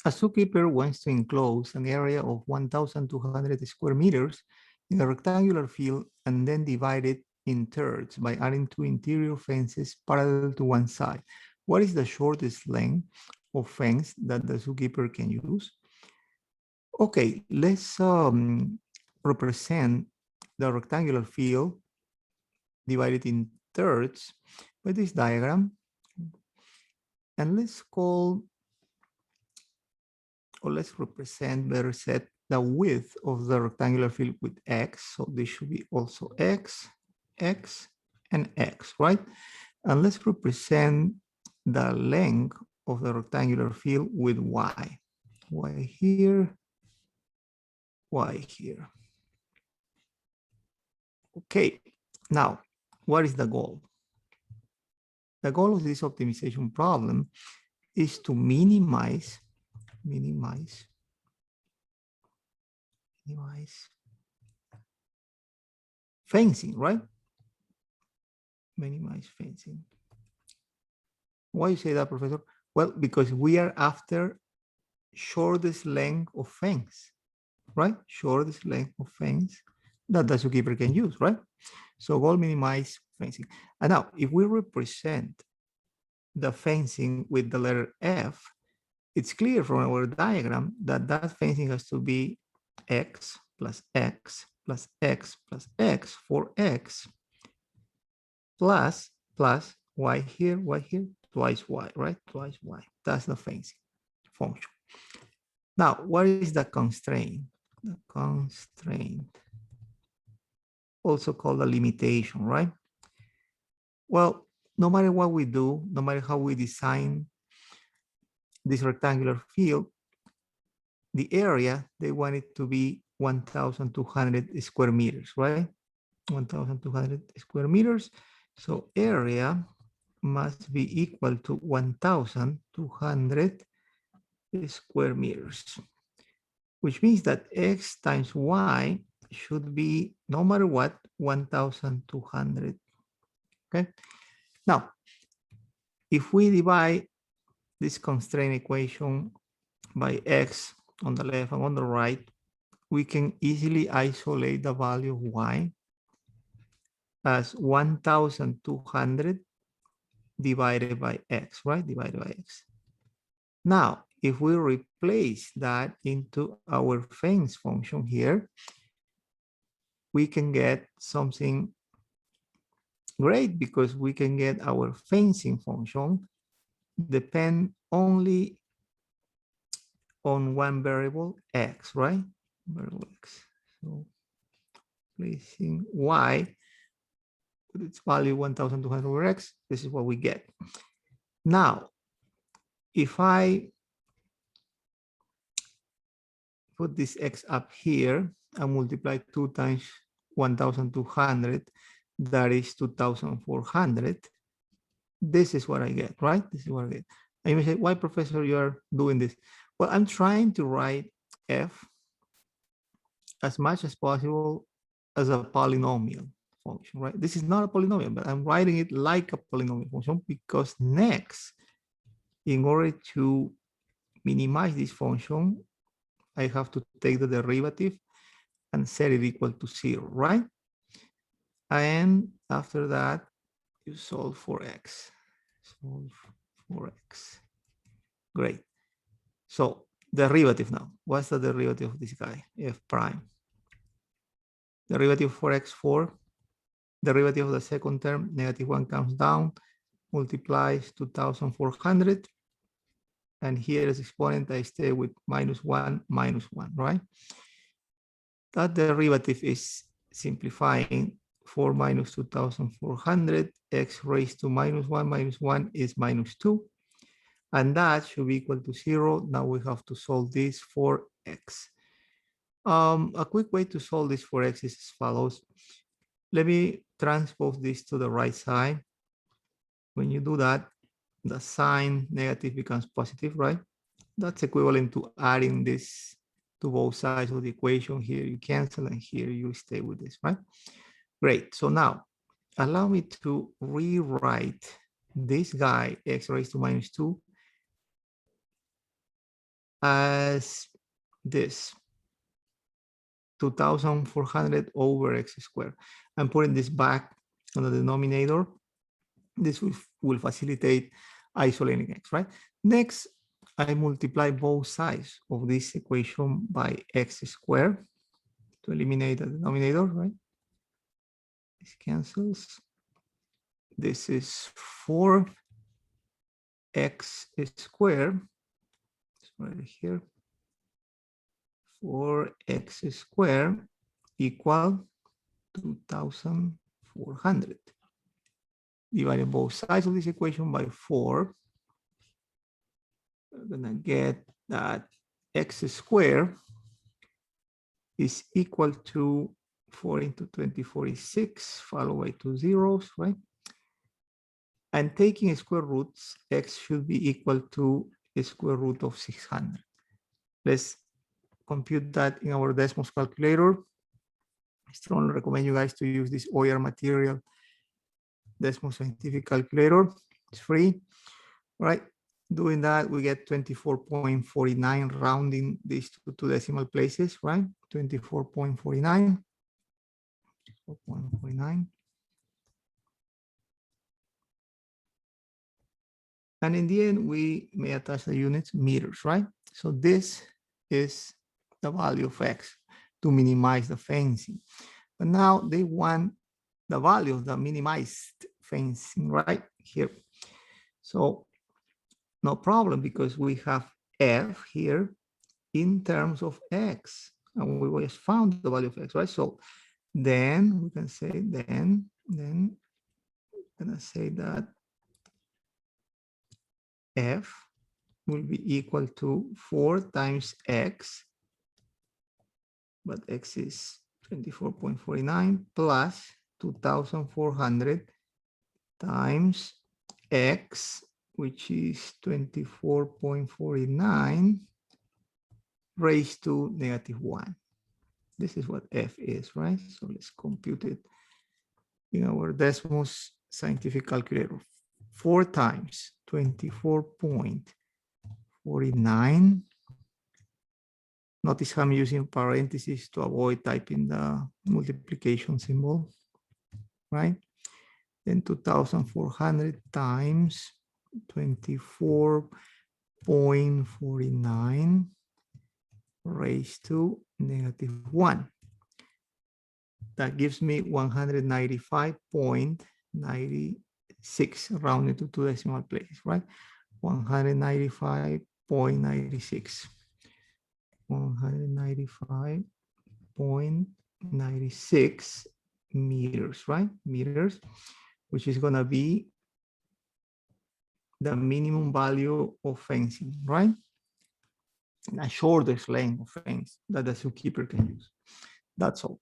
A zookeeper wants to enclose an area of 1,200 square meters in a rectangular field and then divide it in thirds by adding two interior fences parallel to one side. What is the shortest length of fence that the zookeeper can use? Okay, let's represent the rectangular field divided in thirds by this diagram. And let's call, or let's represent, better said, the width of the rectangular field with X. So this should be also X, X, and X, right? And let's represent the length of the rectangular field with Y. Y here, Y here. Okay, now, what is the goal? The goal of this optimization problem is to minimize fencing, right? Minimize fencing. Why you say that, Professor? Well, because we are after shortest length of fence, right? Shortest length of fence that the zookeeper can use, right? So goal minimize fencing. And now, if we represent the fencing with the letter F, it's clear from our diagram that that fencing has to be X plus X plus X plus X for X plus Y here, twice Y, right? Twice Y. That's the fencing function. Now, what is the constraint? The constraint, also called a limitation, right? Well, no matter what we do, no matter how we design this rectangular field, the area, they want it to be 1,200 square meters, right? 1,200 square meters. So area must be equal to 1,200 square meters, which means that X times Y should be, no matter what, 1,200, okay? Now, if we divide this constraint equation by X on the left and on the right, we can easily isolate the value of Y as 1,200 divided by X, right? Divided by X. Now, if we replace that into our fence function here, we can get something great because we can get our fencing function depend only on one variable X, right? Variable X. So placing Y with its value 1,200 over X, this is what we get. Now, if I put this X up here and multiply 2 times 1,200, that is 2,400. This is what I get, right? This is what I get. And you may say, why, Professor, you are doing this? Well, I'm trying to write F as much as possible as a polynomial function, right? This is not a polynomial, but I'm writing it like a polynomial function because next, in order to minimize this function, I have to take the derivative and set it equal to 0, right? And after that, you solve for X. Solve for X. Great. So derivative now. What's the derivative of this guy? F prime. Derivative for X4. Derivative of the second term, -1 comes down, multiplies 2,400. And here as exponent, I stay with -1, -1, right? That derivative is simplifying 4 minus 2,400, X raised to -1 is -2. And that should be equal to 0. Now we have to solve this for X. A quick way to solve this for X is as follows. Let me transpose this to the right side. When you do that, the sign negative becomes positive, right? That's equivalent to adding this to both sides of the equation. Here you cancel and here you stay with this, right? Great. So now allow me to rewrite this guy, X raised to -2, as this 2,400 over x squared. I'm putting this back on the denominator. This will facilitate isolating x, right? Next, I multiply both sides of this equation by x squared to eliminate the denominator, right? This cancels. This is 4x squared. It's right here. 4x squared equal 2,400. Dividing both sides of this equation by 4, we're gonna get that x squared is equal to 4 into 20, 46, followed by 2 zeros, right? And taking square roots, x should be equal to a square root of 600. Let's compute that in our Desmos calculator. I strongly recommend you guys to use this OER material Desmos scientific calculator. It's free, right? Doing that, we get 24.49, rounding these to 2 decimal places, right? 24.49. 4.49. And in the end, we may attach the units meters, right? So this is the value of x to minimize the fencing. But now they want the value of the minimized fencing right here. So no problem, because we have f here in terms of x, and we just found the value of x, right? So then we can say, then we're gonna say that f will be equal to 4 times x, but x is 24.49 plus 2,400 times x, which is 24.49 raised to -1. This is what f is, right? So let's compute it in our Desmos scientific calculator. 4 times 24.49. Notice I'm using parentheses to avoid typing the multiplication symbol, right? Then 2,400 times 24.49 raised to -1. That gives me 195.96, rounded to 2 decimal places, right? 195.96. 195.96 meters, right? Meters, which is going to be the minimum value of fencing, right? The shortest length of fence that the zookeeper can use. That's all.